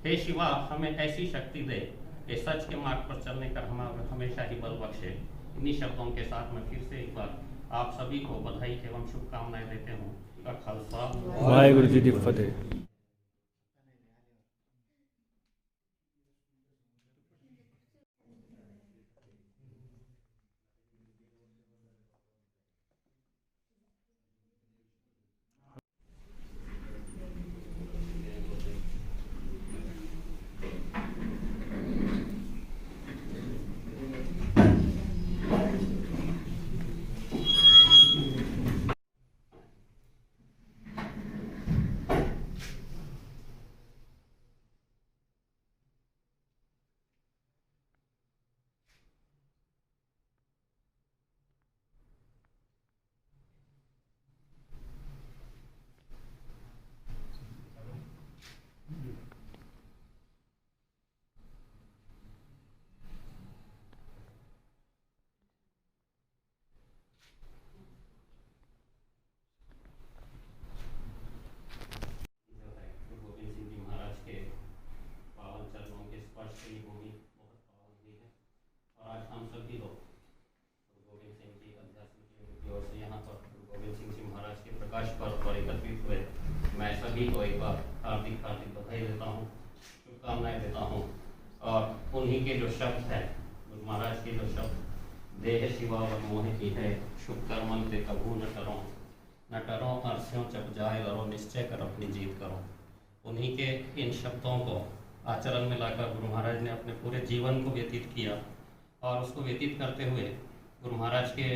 हे शिवा, हमें ऐसी शक्ति दे कि सच के मार्ग पर चलने का हमें हमेशा ही बल बख्शे। इन्हीं शब्दों के साथ मैं फिर से एक बार आप सभी को बधाई एवं शुभकामनाएं देते हूँ। का खालसा वाहिगुरु जी दी फतेह। मैं सभी को एक बार हार्दिक बधाई देता हूँ, शुभकामनाएं देता हूँ। और उन्हीं के जो शब्द है, गुरु महाराज के जो शब्द, देह शिवा व मोह की है, शुभ कर्मन ते कभू न टरो अरस्यों चप जाए लरो, निश्चय कर अपनी जीत करो। उन्हीं के इन शब्दों को आचरण में लाकर गुरु महाराज ने अपने पूरे जीवन को व्यतीत किया। और उसको व्यतीत करते हुए गुरु महाराज के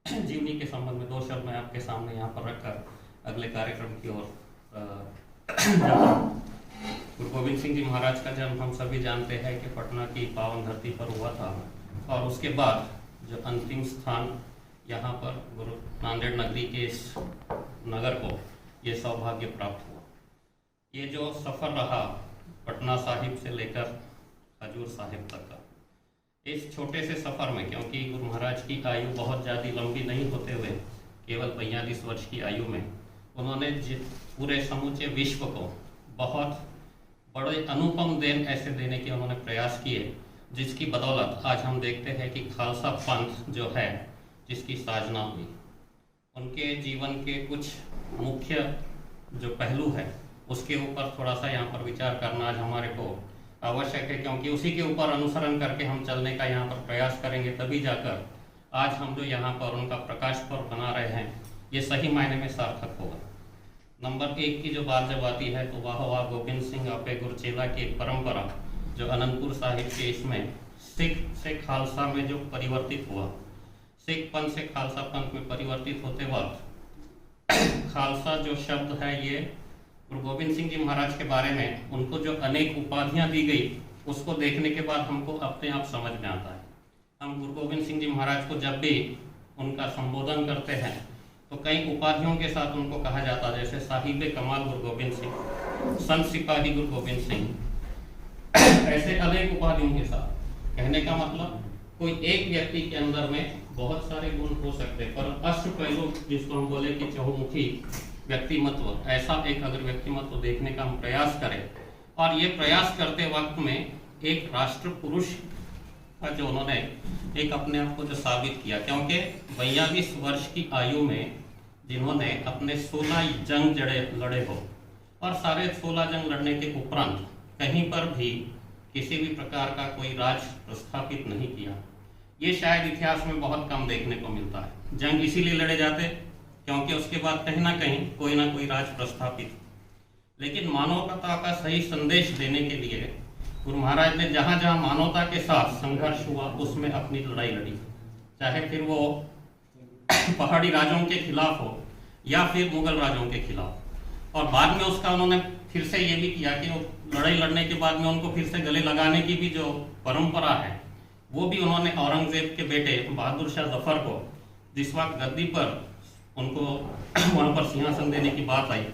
जीवनी के संबंध में दो शब्द मैं आपके सामने यहाँ पर रखकर अगले कार्यक्रम की ओर गुरु गोविंद सिंह जी महाराज का जन्म हम सभी जानते हैं कि पटना की पावन धरती पर हुआ था। और उसके बाद जो अंतिम स्थान यहाँ पर गुरु नांदेड़ नगरी के इस नगर को ये सौभाग्य प्राप्त हुआ। ये जो सफ़र रहा पटना साहिब से लेकर हजूर साहिब तक का, इस छोटे से सफ़र में, क्योंकि गुरु महाराज की आयु बहुत ज़्यादा लंबी नहीं होते हुए केवल 45 वर्ष की आयु में उन्होंने पूरे समूचे विश्व को बहुत बड़े अनुपम देन ऐसे देने के उन्होंने प्रयास किए, जिसकी बदौलत आज हम देखते हैं कि खालसा पंथ जो है, जिसकी साजना हुई। उनके जीवन के कुछ मुख्य जो पहलू है उसके ऊपर थोड़ा सा यहाँ पर विचार करना आज हमारे को आवश्यक है, क्योंकि उसी के ऊपर अनुसरण करके हम चलने का यहाँ पर प्रयास करेंगे, तभी जाकर आज हम जो यहाँ पर उनका प्रकाश पर्व बना रहे हैं ये सही मायने में सार्थक होगा। नंबर 1 की जो बात जब आती है तो वाह वाह गोविंद सिंह आपे गुरचेला की परंपरा जो अनंतपुर साहिब के इसमें सिख से खालसा में जो परिवर्तित हुआ, सिख पंथ से खालसा पंथ में परिवर्तित होते वक्त खालसा जो शब्द है ये गुरु गोविंद सिंह जी महाराज के बारे में उनको जो अनेक उपाधियां दी गई उसको देखने के बाद हमको अपने आप समझ में आता है। हम गुरु गोविंद सिंह जी महाराज को जब भी उनका संबोधन करते हैं तो कई उपाधियों के साथ उनको कहा जाता है, जैसे साहिब कमाल गुरु गोविंद सिंह, संत सिपाही गुरु गोविंद सिंह, ऐसे अनेक उपाधियों के साथ। कहने का मतलब कोई एक व्यक्ति के अंदर में बहुत सारे गुण हो सकते हैं, पर अष्ट पहलू जिसको हम बोले कि चहुमुखी व्यक्तिमत्व, ऐसा एक अगर व्यक्तिमत्व देखने का हम प्रयास करें और ये प्रयास करते वक्त में एक राष्ट्र पुरुष का जो उन्होंने एक अपने आप को जो साबित किया, क्योंकि 42 वर्ष की आयु में जिन्होंने अपने 16 जंग लड़े हो और सारे 16 जंग लड़ने के उपरांत कहीं पर भी किसी भी प्रकार का कोई राज प्रस्थापित नहीं किया, ये शायद इतिहास में बहुत कम देखने को मिलता है। जंग इसीलिए लड़े जाते क्योंकि उसके बाद कहीं ना कोई राज प्रस्थापित। लेकिन मानवता का सही संदेश देने के लिए गुरु महाराज ने जहाँ जहाँ मानवता के साथ संघर्ष हुआ उसमें अपनी लड़ाई लड़ी, चाहे फिर वो पहाड़ी राजों के खिलाफ हो या फिर मुगल राजों के खिलाफ। और बाद में उसका उन्होंने फिर से ये भी किया कि वो लड़ाई लड़ने के बाद में उनको फिर से गले लगाने की भी जो परंपरा है वो भी उन्होंने औरंगजेब के बेटे बहादुर शाह जफर को, जिस वक्त गद्दी पर उनको वहाँ पर सिंहासन देने की बात आई,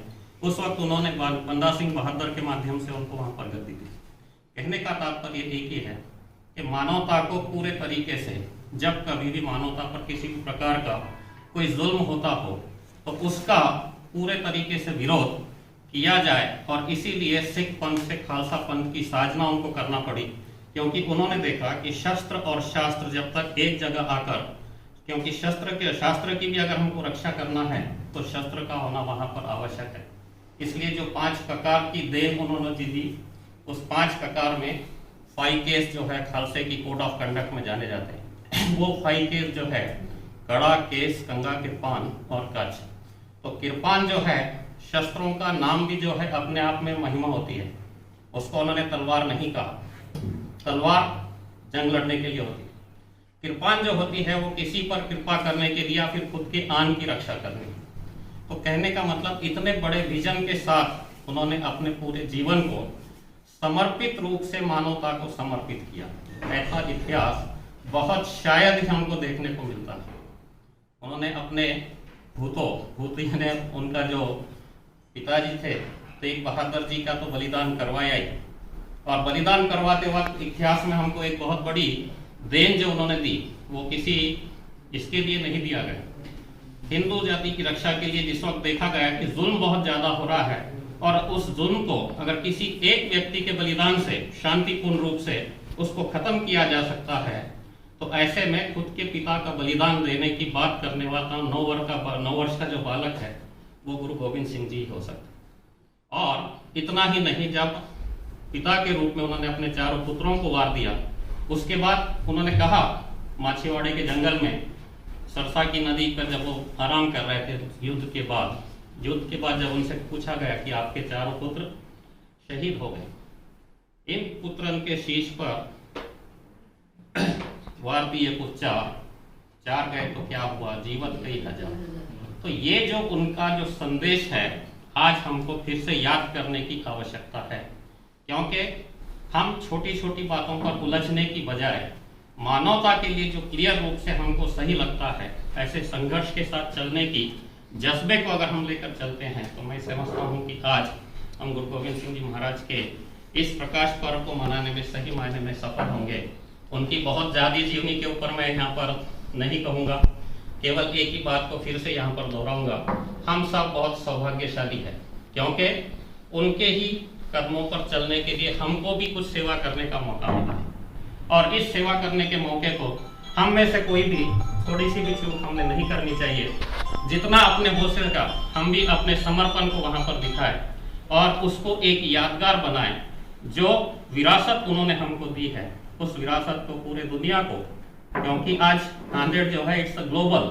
उस वक्त उन्होंने बंदा सिंह बहादुर के माध्यम से उनको वहाँ पर गद्दी दी। कहने का तात्पर्य एक ही है कि मानवता को पूरे तरीके से, जब कभी भी मानवता पर किसी भी प्रकार का कोई जुल्म होता हो तो उसका पूरे तरीके से विरोध किया जाए, और इसीलिए सिख पंथ से खालसा पंथ की साजना उनको करना पड़ी, क्योंकि उन्होंने देखा कि शस्त्र और शास्त्र जब तक एक जगह आकर, क्योंकि शास्त्र की भी अगर हमको रक्षा करना है तो शस्त्र का होना वहां पर आवश्यक है। इसलिए जो 5 ककार की देन उन्होंने दी, उस 5 ककार में 5 केस जो है खालसे की कोड ऑफ कंडक्ट में जाने जाते हैं। वो 5 केस जो है कड़ा, केस, कंगा, किरपान और कच। तो किरपान जो है शस्त्रों का नाम भी जो है अपने आप में महिमा होती है, उसको उन्होंने तलवार नहीं कहा। तलवार जंग लड़ने के लिए होती है, किरपान जो होती है वो किसी पर कृपा करने के लिए या फिर खुद के आन की रक्षा करने। तो कहने का मतलब इतने बड़े विजन के साथ उन्होंने अपने पूरे जीवन को समर्पित रूप से मानवता को समर्पित किया। ऐसा इतिहास बहुत शायद ही हमको देखने को मिलता है। उन्होंने अपने भूती ने उनका जो पिताजी थे तेग बहादुर जी का तो बलिदान करवाया ही, और बलिदान करवाते वक्त इतिहास में हमको एक बहुत बड़ी देन जो उन्होंने दी वो किसी इसके लिए नहीं दिया गया। हिंदू जाति की रक्षा के लिए जिस वक्त देखा गया कि जुल्म बहुत ज्यादा हो रहा है और उस जुल्म को अगर किसी एक व्यक्ति के बलिदान से शांतिपूर्ण रूप से उसको खत्म किया जा सकता है, तो ऐसे में खुद के पिता का बलिदान देने की बात करने वाला 9 वर्ष का जो बालक है वो गुरु गोविंद सिंह जी हो सकते। और इतना ही नहीं, जब पिता के रूप में उन्होंने अपने 4 पुत्रों को वार दिया, उसके बाद उन्होंने कहा माछीवाड़े के जंगल में सरसा की नदी पर जब वो आराम कर रहे थे युद्ध के बाद जब उनसे पूछा गया कि आपके 4 पुत्र शहीद हो गए, इन पुत्रन के शीश पर वार दिए कुछ 4 गए तो क्या हुआ, जीवत कई हजार। तो ये जो उनका जो संदेश है आज हमको फिर से याद करने की आवश्यकता है, क्योंकि हम छोटी छोटी बातों पर उलझने की बजाय मानवता के लिए जो क्लियर रूप से हमको सही लगता है, ऐसे संघर्ष के साथ चलने की जज्बे को अगर हम लेकर चलते हैं, तो मैं समझता हूँ कि आज हम गुरु गोविंद सिंह जी महाराज के इस प्रकाश पर्व को मनाने में सही मायने में सफल होंगे। उनकी बहुत ज़्यादा जीवनी के ऊपर मैं यहाँ पर नहीं कहूँगा, केवल एक ही बात को फिर से यहाँ पर दोहराऊंगा। हम सब बहुत सौभाग्यशाली है, क्योंकि उनके ही कदमों पर चलने के लिए हमको भी कुछ सेवा करने का मौका मिला है, और इस सेवा करने के मौके को हम में से कोई भी थोड़ी सी भी चूक हमने नहीं करनी चाहिए। जितना अपने हो सका हम भी अपने समर्पण को वहाँ पर दिखाएं और उसको एक यादगार बनाएं। जो विरासत उन्होंने हमको दी है उस विरासत को पूरे दुनिया को, क्योंकि आज नांदेड़ जो है इट्स ग्लोबल,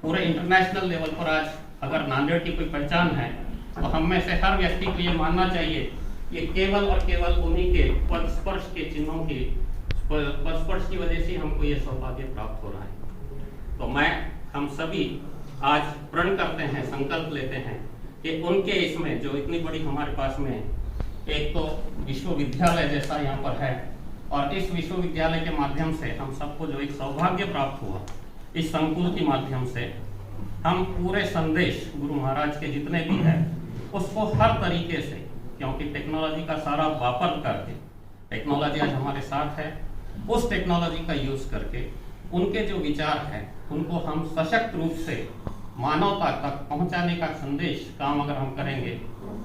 पूरे इंटरनेशनल लेवल पर आज अगर नांदेड़ की कोई पहचान है तो हम में से हर व्यक्ति को ये मानना चाहिए ये केवल और केवल उन्हीं के पदस्पर्श के चिन्हों की पदस्पर्श की वजह से हमको ये सौभाग्य प्राप्त हो रहा है। तो हम सभी आज प्रण करते हैं, संकल्प लेते हैं कि उनके इसमें जो इतनी बड़ी हमारे पास में एक तो विश्वविद्यालय जैसा यहाँ पर है, और इस विश्वविद्यालय के माध्यम से हम सबको जो एक सौभाग्य प्राप्त हुआ, इस संकुल के माध्यम से हम पूरे संदेश गुरु महाराज के जितने भी हैं उसको हर तरीके से, क्योंकि टेक्नोलॉजी का सारा वापर करके, टेक्नोलॉजी आज हमारे साथ है, उस टेक्नोलॉजी का यूज करके उनके जो विचार हैं उनको हम सशक्त रूप से मानवता तक पहुंचाने का संदेश काम अगर हम करेंगे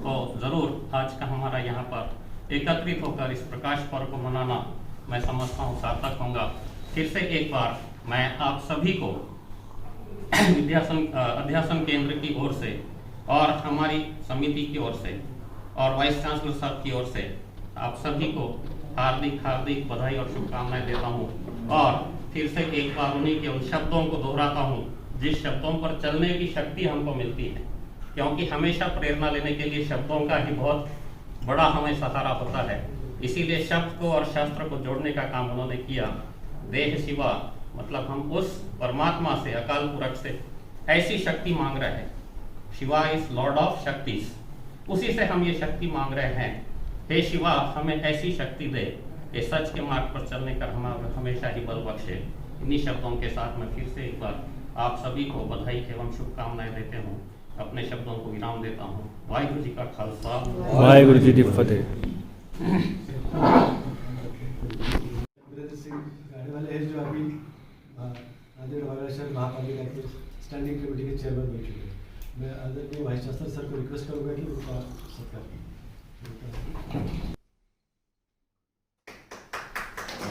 तो जरूर आज का हमारा यहाँ पर एकत्रित होकर इस प्रकाश पर्व को मनाना मैं समझता हूँ सार्थक होगा। फिर से एक बार मैं आप सभी को अध्यासन केंद्र की ओर से और हमारी समिति की ओर से और वाइस चांसलर साहब की ओर से आप सभी को हार्दिक हार्दिक बधाई और शुभकामनाएं देता हूं, और फिर से एक बार उन्हीं के उन शब्दों को दोहराता हूं जिस शब्दों पर चलने की शक्ति हमको मिलती है, क्योंकि हमेशा प्रेरणा लेने के लिए शब्दों का ही बहुत बड़ा हमें सहारा होता है। इसीलिए शब्द को और शास्त्र को जोड़ने का काम उन्होंने किया। देह शिवा, मतलब हम उस परमात्मा से, अकाल पुरख से ऐसी शक्ति मांग रहे हैं। शिवा इज लॉर्ड ऑफ शक्तिस, उसी से हम ये शक्ति मांग रहे हैं। हे शिवा, हमें ऐसी शक्ति दे कि सच के मार्ग पर चलने का हमें हमेशा ही बल बख्शे। इन्हीं शब्दों के साथ मैं फिर से एक बार आप सभी को बधाई एवं शुभकामनाएं देते हूँ, अपने शब्दों को विराम देता हूँ। वाहिगुरु जी का खालसा, वाहिगुरु जी की फतेह। सिंह गाड़ी वाले हैं जो अभी नांदेड़ महापालिका के स्टैंडिंग कमेटी के चेयरमैन बन चुके हैं। मैं आदरणीय वाइस चांसलर सर को रिक्वेस्ट करूंगा कि उनका सत्कार करें।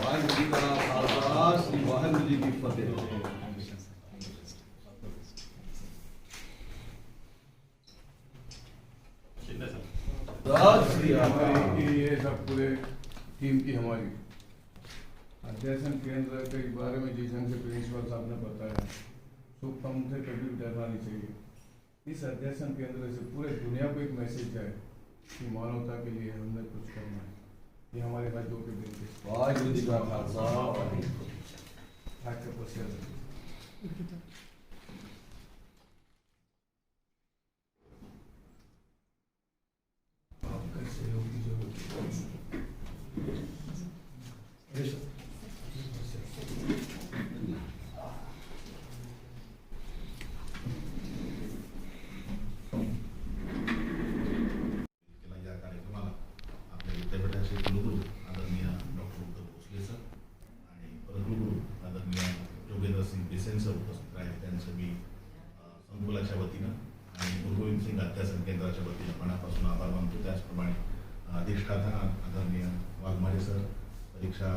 वाहिगुरू जी का खालसा श्री वाहिगुरू जी की फतेह। राज श्री हमारी ये सब पूरे टीम की हमारी अध्ययन केंद्र के बारे में जिस ढंग से प्रिंसिपल साहब ने बताया शुभकाम से कभी भी डरना नहीं चाहिए। इस अध्ययन केंद्र से पूरे दुनिया को एक मैसेज है कि मानवता के लिए हमने कुछ करना है। ये हमारे राज्यों के दिन के वाहिगुरू जी का खालसा आपका सहयोग की जरूरत है। केला या कार्यक्रमाला आपल्या विद्यापीठाचे कुलगुरू आदरणीय डॉक्टर उत्तर भोसले सर आणि परकुलगुरू आदरणीय योगेंद्रसिंग बेसेन सर उपस्थित आहेत. त्यांचं मी संकुलाच्या वतीनं आणि गुरु गोविंद सिंग अध्यासन केंद्राच्या वतीनं मनापासून आभार मानतो. त्याचप्रमाणे अधिष्ठाता आदरणीय वाघमारे सर, परीक्षा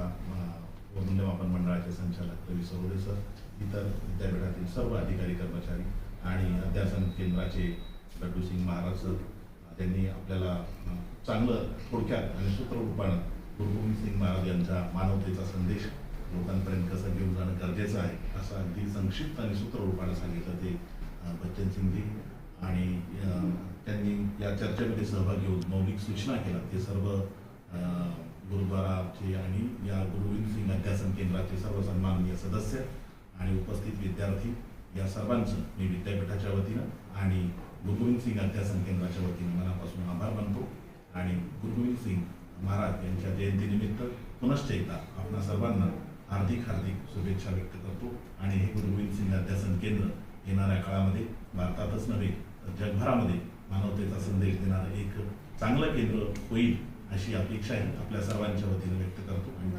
व मूल्यमापन मंडळाचे संचालक रवी सरोदे सर, इतर विद्यापीठातील सर्व अधिकारी कर्मचारी आणि अध्यासन केंद्राचे लड्डू सिंग महाराज सर, त्यांनी आपल्याला चांगलं थोडक्यात आणि सूत्ररूपानं गुरु गोविंद सिंग महाराज यांचा मानवतेचा संदेश लोकांपर्यंत कसं घेऊन जाणं गरजेचं आहे असं अगदी संक्षिप्त आणि सूत्ररूपानं सांगितलं ते बच्चन सिंगजी. आणि त्यांनी या चर्चेमध्ये सहभागी होऊन मौलिक सूचना केल्या. ते सर्व गुरुद्वाराचे आणि या गुरु गोविंद सिंग अध्यासन केंद्राचे सर्व सन्माननीय सदस्य आणि उपस्थित विद्यार्थी या सर्वांचं मी विद्यापीठाच्या वतीनं आणि गुरु गोविंद सिंग अध्यासन केंद्राच्या वतीनं मनापासून आभार मानतो. आणि गुरु गोविंद सिंग महाराज यांच्या जयंतीनिमित्त पुनश्च एकदा आपणा सर्वांना हार्दिक शुभेच्छा व्यक्त करतो. आणि हे गुरु गोविंद सिंग अध्यासन केंद्र येणाऱ्या काळामध्ये भारतातच नव्हे तर जगभरामध्ये मानवतेचा संदेश देणारं एक चांगलं केंद्र होईल अशी अपेक्षाही आपल्या सर्वांच्या वतीनं व्यक्त करतो. आणि